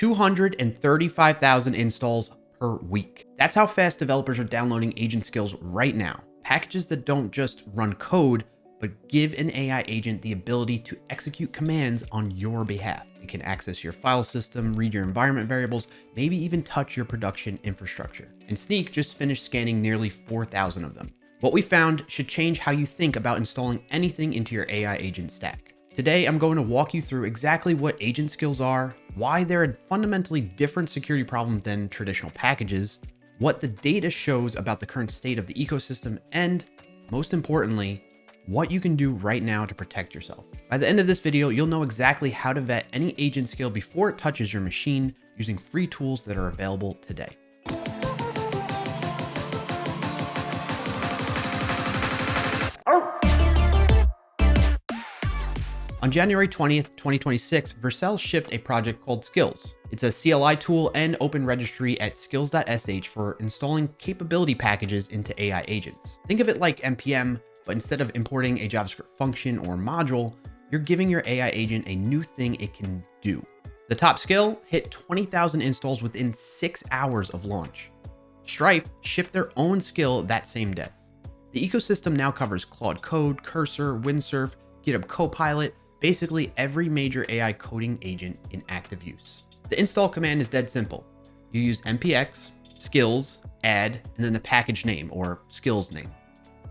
235,000 installs per week. That's how fast developers are downloading agent skills right now. Packages that don't just run code, but give an AI agent the ability to execute commands on your behalf. It can access your file system, read your environment variables, maybe even touch your production infrastructure. And Snyk just finished scanning nearly 4,000 of them. What we found should change how you think about installing anything into your AI agent stack. Today, I'm going to walk you through exactly what agent skills are, why they're a fundamentally different security problem than traditional packages, what the data shows about the current state of the ecosystem, and most importantly, what you can do right now to protect yourself. By the end of this video, you'll know exactly how to vet any agent skill before it touches your machine using free tools that are available today. On January 20th, 2026, Vercel shipped a project called Skills. It's a CLI tool and open registry at skills.sh for installing capability packages into AI agents. Think of it like NPM, but instead of importing a JavaScript function or module, you're giving your AI agent a new thing it can do. The top skill hit 20,000 installs within 6 hours of launch. Stripe shipped their own skill that same day. The ecosystem now covers Claude Code, Cursor, Windsurf, GitHub Copilot, basically every major AI coding agent in active use. The install command is dead simple. You use npx, skills, add, and then the package name or skills name.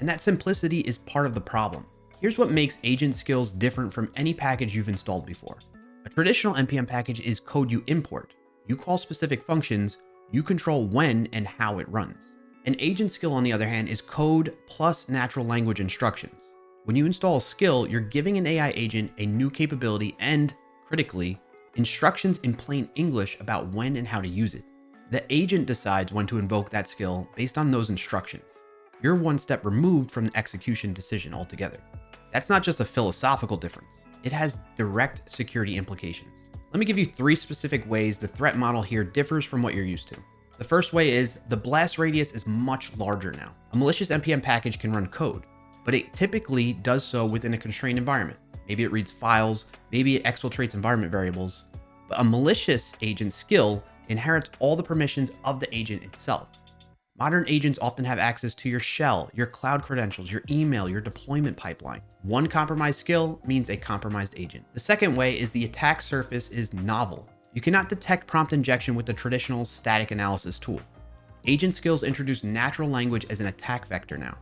And that simplicity is part of the problem. Here's what makes agent skills different from any package you've installed before. A traditional NPM package is code you import. You call specific functions, you control when and how it runs. An agent skill, on the other hand, is code plus natural language instructions. When you install a skill, you're giving an AI agent a new capability and, critically, instructions in plain English about when and how to use it. The agent decides when to invoke that skill based on those instructions. You're one step removed from the execution decision altogether. That's not just a philosophical difference. It has direct security implications. Let me give you 3 specific ways the threat model here differs from what you're used to. The first way is the blast radius is much larger now. A malicious NPM package can run code, but it typically does so within a constrained environment. Maybe it reads files, maybe it exfiltrates environment variables, but a malicious agent skill inherits all the permissions of the agent itself. Modern agents often have access to your shell, your cloud credentials, your email, your deployment pipeline. One compromised skill means a compromised agent. The second way is the attack surface is novel. You cannot detect prompt injection with the traditional static analysis tool. Agent skills introduce natural language as an attack vector now.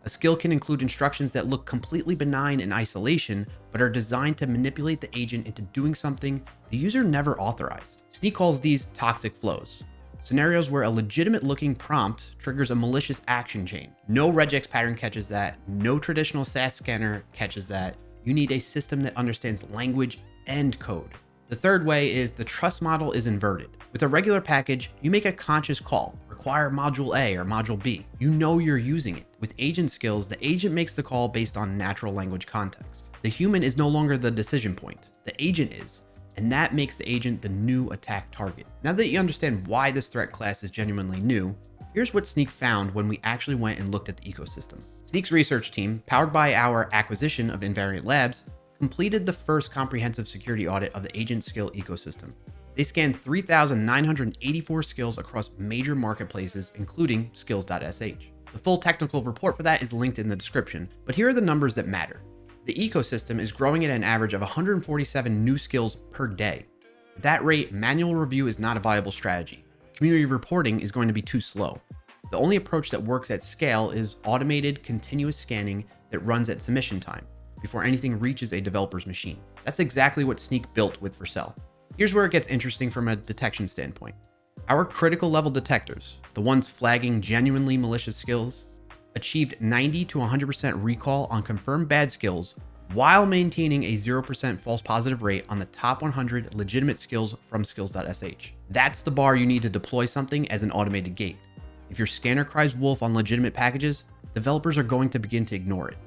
A skill can include instructions that look completely benign in isolation, but are designed to manipulate the agent into doing something the user never authorized. Snyk calls these toxic flows. Scenarios where a legitimate looking prompt triggers a malicious action chain. No regex pattern catches that. No traditional SAS scanner catches that. You need a system that understands language and code. The third way is the trust model is inverted. With a regular package, you make a conscious call. Require module A or module B. You know you're using it. With agent skills, the agent makes the call based on natural language context. The human is no longer the decision point. The agent is. And that makes the agent the new attack target. Now that you understand why this threat class is genuinely new, here's what Snyk found when we actually went and looked at the ecosystem. Snyk's research team, powered by our acquisition of Invariant Labs, completed the first comprehensive security audit of the agent skill ecosystem. They scanned 3,984 skills across major marketplaces, including skills.sh. The full technical report for that is linked in the description, but here are the numbers that matter. The ecosystem is growing at an average of 147 new skills per day. At that rate, manual review is not a viable strategy. Community reporting is going to be too slow. The only approach that works at scale is automated continuous scanning that runs at submission time before anything reaches a developer's machine. That's exactly what Snyk built with Vercel. Here's where it gets interesting from a detection standpoint. Our critical level detectors, the ones flagging genuinely malicious skills, achieved 90 to 100% recall on confirmed bad skills while maintaining a 0% false positive rate on the top 100 legitimate skills from skills.sh. That's the bar you need to deploy something as an automated gate. If your scanner cries wolf on legitimate packages, developers are going to begin to ignore it.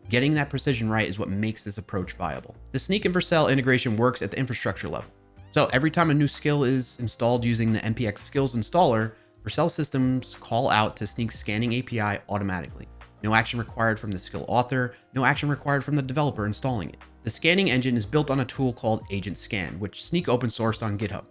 Getting that precision right is what makes this approach viable. The Snyk and Vercel integration works at the infrastructure level. So every time a new skill is installed using the npx skills installer, Vercel systems call out to Snyk's scanning API automatically. No action required from the skill author, no action required from the developer installing it. The scanning engine is built on a tool called Agent Scan, which Snyk open sourced on GitHub.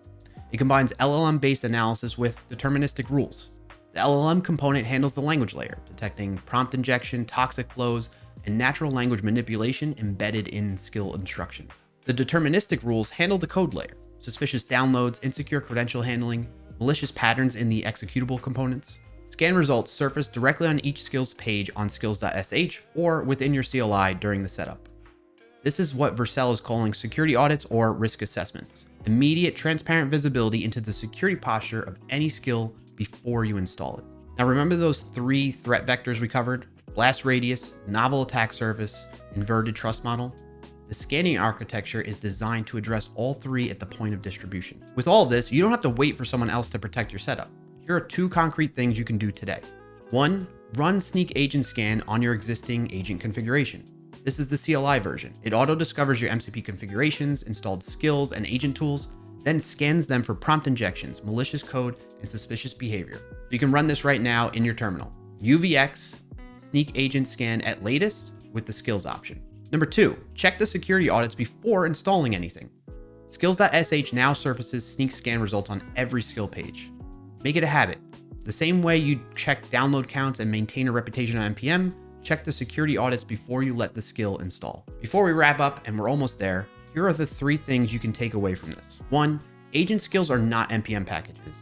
It combines LLM-based analysis with deterministic rules. The LLM component handles the language layer, detecting prompt injection, toxic flows, and natural language manipulation embedded in skill instructions. The deterministic rules handle the code layer, suspicious downloads, insecure credential handling, malicious patterns in the executable components. Scan results surface directly on each skills page on skills.sh or within your CLI during the setup. This is what Vercel is calling security audits or risk assessments. Immediate, transparent visibility into the security posture of any skill before you install it. Now remember those 3 threat vectors we covered? Blast radius, novel attack surface, inverted trust model? The scanning architecture is designed to address all 3 at the point of distribution. With all this, you don't have to wait for someone else to protect your setup. Here are 2 concrete things you can do today. 1, run Snyk Agent Scan on your existing agent configuration. This is the CLI version. It auto-discovers your MCP configurations, installed skills, and agent tools, then scans them for prompt injections, malicious code, and suspicious behavior. So you can run this right now in your terminal. UVX, Snyk Agent Scan at latest with the skills option. Number 2, check the security audits before installing anything. Skills.sh now surfaces Snyk scan results on every skill page. Make it a habit. The same way you check download counts and maintain a reputation on NPM, check the security audits before you let the skill install. Before we wrap up, and we're almost there, here are the 3 things you can take away from this. 1, agent skills are not NPM packages.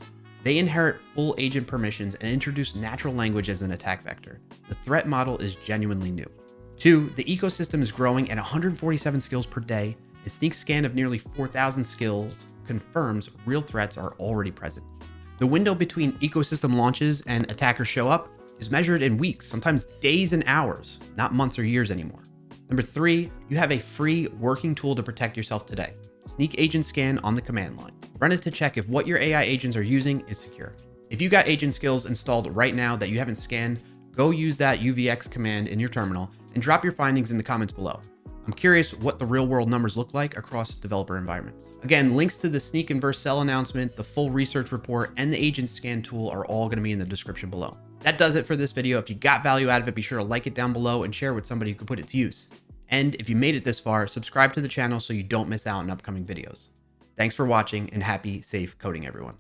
They inherit full agent permissions and introduce natural language as an attack vector. The threat model is genuinely new. 2, the ecosystem is growing at 147 skills per day. A Snyk scan of nearly 4,000 skills confirms real threats are already present. The window between ecosystem launches and attackers show up is measured in weeks, sometimes days and hours, not months or years anymore. Number 3, you have a free working tool to protect yourself today. Snyk Agent Scan on the command line. Run it to check if what your AI agents are using is secure. If you got agent skills installed right now that you haven't scanned, go use that UVX command in your terminal and drop your findings in the comments below. I'm curious what the real world numbers look like across developer environments. Again, links to the Snyk and Vercel announcement, the full research report, and the agent scan tool are all going to be in the description below. That does it for this video. If you got value out of it, be sure to like it down below and share with somebody who could put it to use. And if you made it this far, subscribe to the channel so you don't miss out on upcoming videos. Thanks for watching and happy, safe coding, everyone.